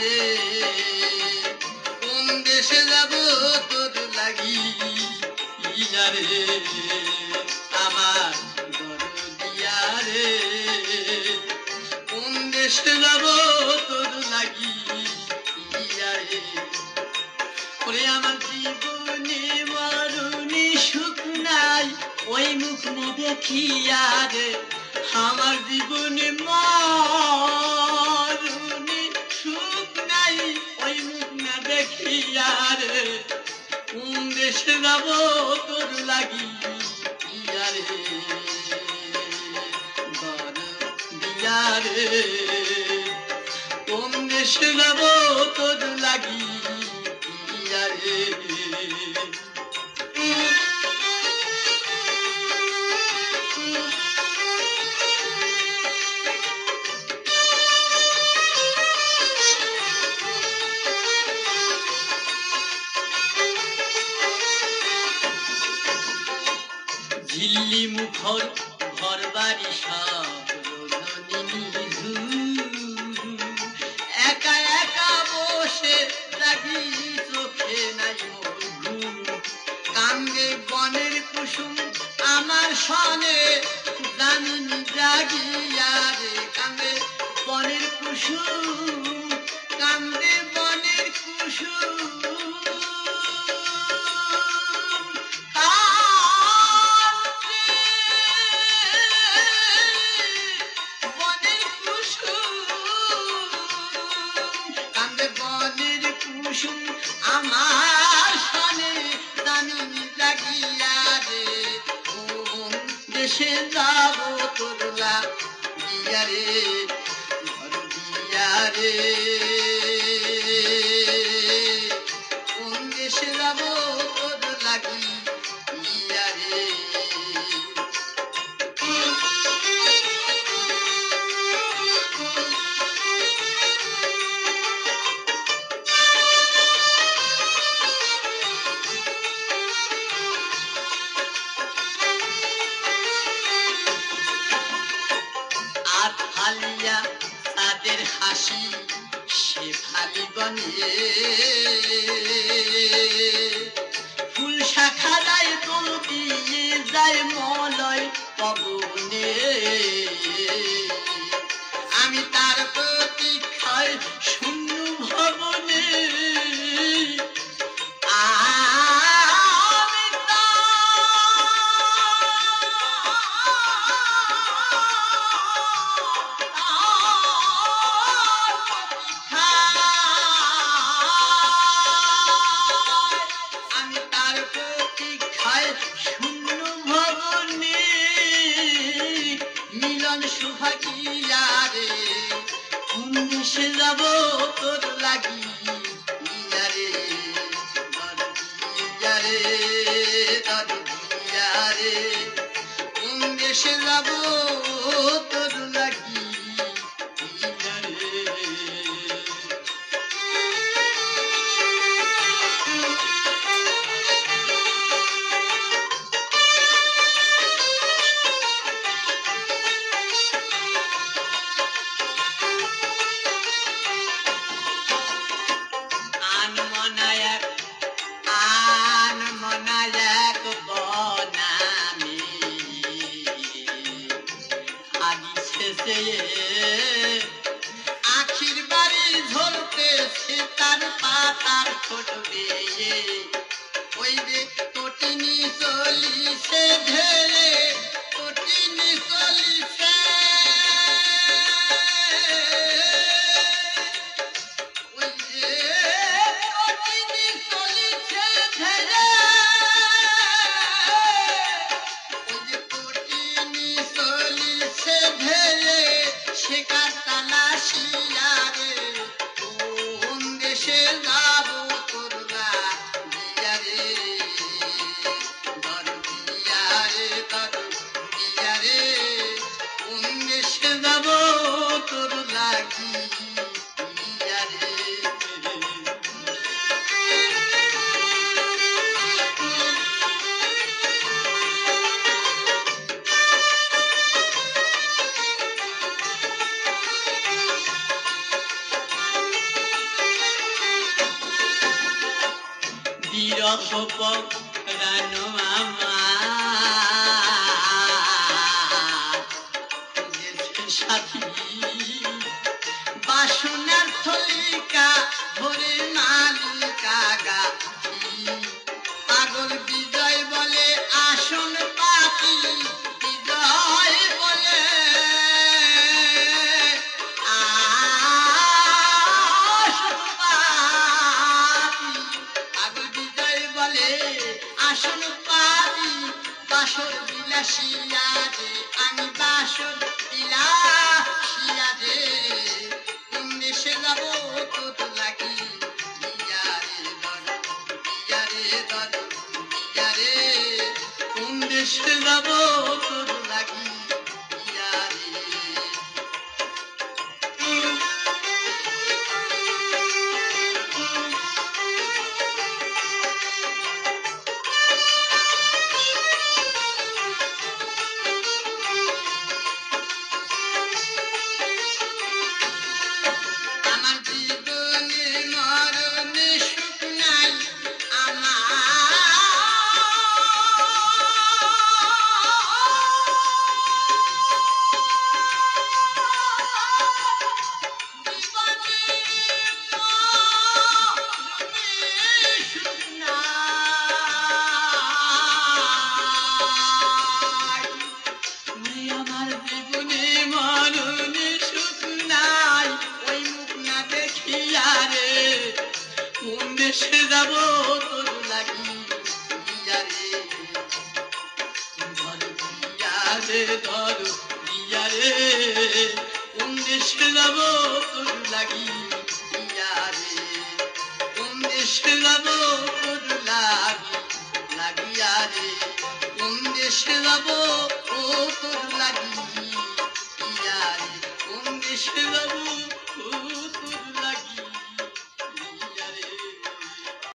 রে কোন দেশে যাব তোর লাগি রে আমার দরদিয়া রে কোন দেশে যাব তোর লাগি রে ওরে আমার জীবনে মরণে সুখ নাই ওই মুখ না দেখিয়া রে আমার জীবনে মরণে সুখ নাই ওই মুখ না দেখিয়া রে কোন দেশে যাব তোর লাগি রে দরদিয়া রে কোন দেশে যাব তোর লাগি রে ঝিল্লি মুখর ঘর বাড়ি সব একা একা বসে লাগি চোখে নাই ঘুম কান্দে বনের কুসুম আমার সনে জানিনি জাগিয়া রে কান্দে বনের কুসুম কান্দে বনের কুসুম আমার সনে জানিনি জাগিয়া রে কোন দেশে যাব তোর লাগিয়া রে দরদিয়া রে কোন দেশে যাব তোর লাগিয়া রে ফালিয়া তাদের হাসি সে ফালি বনে ফুল শাখা যায় দোল দিয়ে যায় মলয় পবনে আমি তার প্রতীক্ষায় শূন্য ভবনে সুভাগিয়া রে কোন দেশে যাব তোর লাগি রে দরদিয়া রে দরদিয়া রে কোন দেশে যাব তোর লাগি রে আখির বাড়ি ঝরতেছে তার পাতার ফুটবে ওই যে তটিনী চলিছে ঢেলে তটিনী চলিছে ওই যে তটিনী চলিছে ঢেলে ওই যে তটিনী চলিছে ঢেলে শেখার তালাশিয়া রে কোন দেশে যাব তোর লাগিয়া রে দরদিয়া রে দরদিয়া রে কোন দেশে যাব তোর লাগিয়া রে পরানো আমার সাথী বাসনার থলিকা ভরে মালিকা গাথি পাগল বিজয় বলে আসন পাতি বিজয় বলে আসন পাতি পাগল বিজয় বলে আসন পাতি বাসর বিলাসিয়া রে আমি বাসর বিলাসিয়া রে কোন দেশে যাব তোর লাগি কোন দেশে যাব তোর লাগি আমার জীবনে মরণে সুখ নাই আমার জীবনে মরণে সুখ নাই ওই মুখ না দেখিয়া রে কোন দেশে যাব তোর লাগি রে ধর দিয়া রে কোন দেশে যাব তোর লাগি রে কোন দেশে যাব তোর লাগিয়া রে কোন দেশে যাব ও তোর লাগি রে কোন দেশে যাব ও তোর